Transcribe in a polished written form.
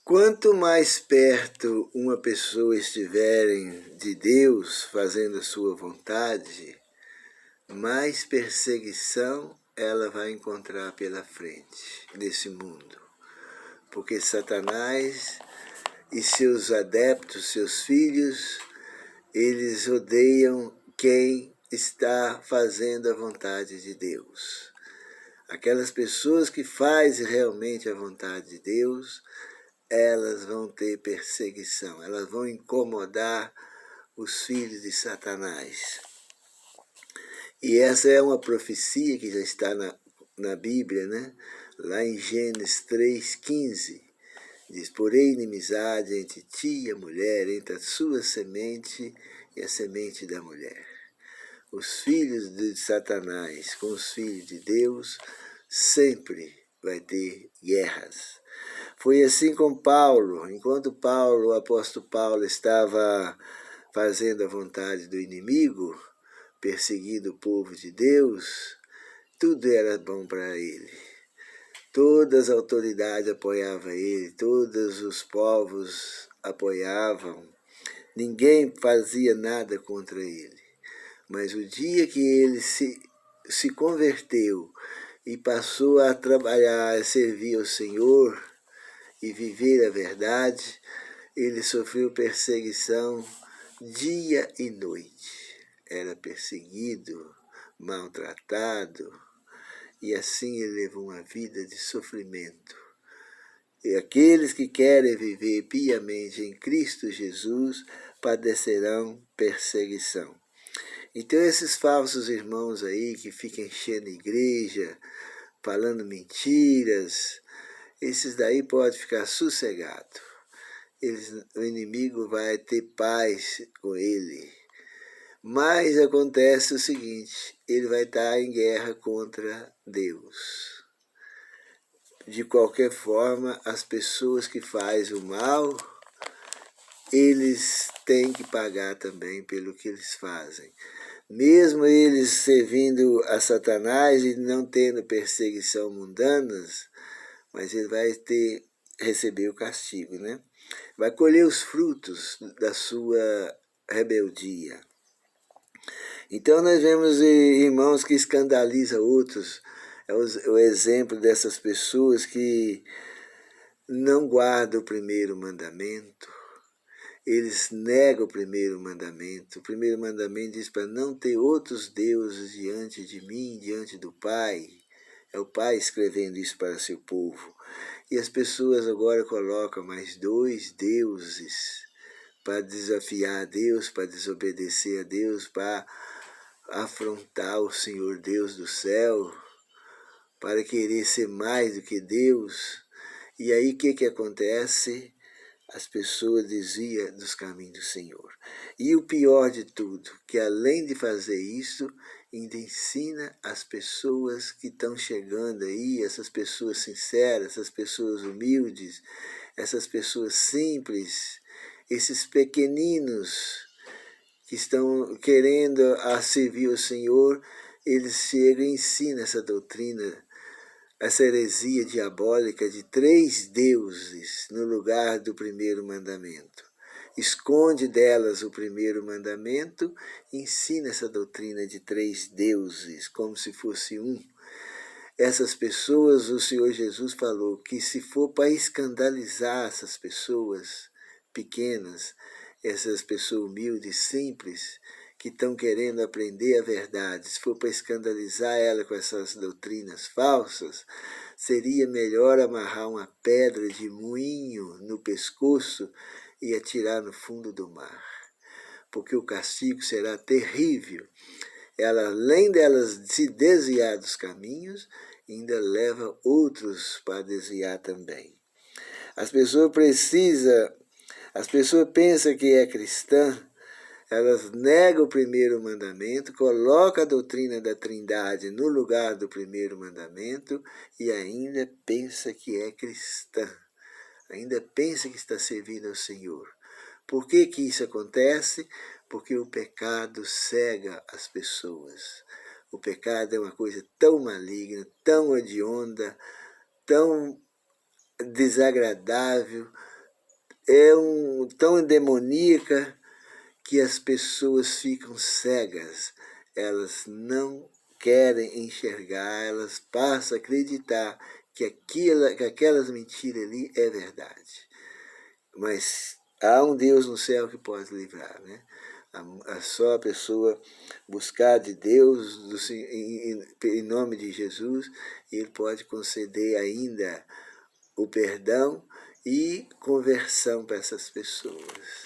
Quanto mais perto uma pessoa estiverem de Deus, fazendo a sua vontade, mais perseguição ela vai encontrar pela frente nesse mundo. Porque Satanás e seus adeptos, seus filhos, eles odeiam quem está fazendo a vontade de Deus. Aquelas pessoas que fazem realmente a vontade de Deus, elas vão ter perseguição, elas vão incomodar os filhos de Satanás. E essa é uma profecia que já está na Bíblia, né? Lá em Gênesis 3,15, diz: porém inimizade entre ti e a mulher, entre a sua semente e a semente da mulher. Os filhos de Satanás com os filhos de Deus sempre vai ter guerras. Foi assim com Paulo. Enquanto Paulo, o apóstolo Paulo, estava fazendo a vontade do inimigo, perseguindo o povo de Deus, tudo era bom para ele. Todas as autoridades apoiavam ele, todos os povos apoiavam, ninguém fazia nada contra ele. Mas o dia que ele se converteu e passou a trabalhar, a servir ao Senhor e viver a verdade, ele sofreu perseguição dia e noite. Era perseguido, maltratado, e assim ele levou uma vida de sofrimento. E aqueles que querem viver piamente em Cristo Jesus padecerão perseguição. Então esses falsos irmãos aí que ficam enchendo a igreja, falando mentiras, esses daí podem ficar sossegados. O inimigo vai ter paz com ele. Mas acontece o seguinte, ele vai estar em guerra contra Deus. De qualquer forma, as pessoas que fazem o mal, eles têm que pagar também pelo que eles fazem. Mesmo eles servindo a Satanás e não tendo perseguição mundanas, mas ele vai receber o castigo, né? Vai colher os frutos da sua rebeldia. Então nós vemos irmãos que escandalizam outros. É o exemplo dessas pessoas que não guardam o primeiro mandamento. Eles negam o primeiro mandamento. O primeiro mandamento diz para não ter outros deuses diante de mim, diante do Pai. É o Pai escrevendo isso para seu povo. E as pessoas agora colocam mais 2 deuses para desafiar a Deus, para desobedecer a Deus, para afrontar o Senhor Deus do céu, para querer ser mais do que Deus. E aí o que acontece? As pessoas desviam dos caminhos do Senhor. E o pior de tudo, que além de fazer isso, ainda ensina as pessoas que estão chegando aí, essas pessoas sinceras, essas pessoas humildes, essas pessoas simples, esses pequeninos que estão querendo servir o Senhor, eles chegam e ensinam essa doutrina, essa heresia diabólica de 3 deuses no lugar do primeiro mandamento. Esconde delas o primeiro mandamento, ensina essa doutrina de 3 deuses, como se fosse um. Essas pessoas, o Senhor Jesus falou que se for para escandalizar essas pessoas pequenas, essas pessoas humildes, simples, que estão querendo aprender a verdade, se for para escandalizar ela com essas doutrinas falsas, seria melhor amarrar uma pedra de moinho no pescoço e atirar no fundo do mar, porque o castigo será terrível. Ela, além delas se desviar dos caminhos, ainda leva outros para desviar também. As pessoas pensam que é cristã, elas negam o primeiro mandamento, colocam a doutrina da Trindade no lugar do primeiro mandamento e ainda pensa que é cristã, ainda pensa que está servindo ao Senhor. Por que isso acontece? Porque o pecado cega as pessoas. O pecado é uma coisa tão maligna, tão hedionda, tão desagradável, é tão demoníaca que as pessoas ficam cegas, elas não querem enxergar, elas passam a acreditar que aquelas mentiras ali é verdade. Mas há um Deus no céu que pode livrar, né? Só a pessoa buscar de Deus, em nome de Jesus, Ele pode conceder ainda o perdão e conversão para essas pessoas.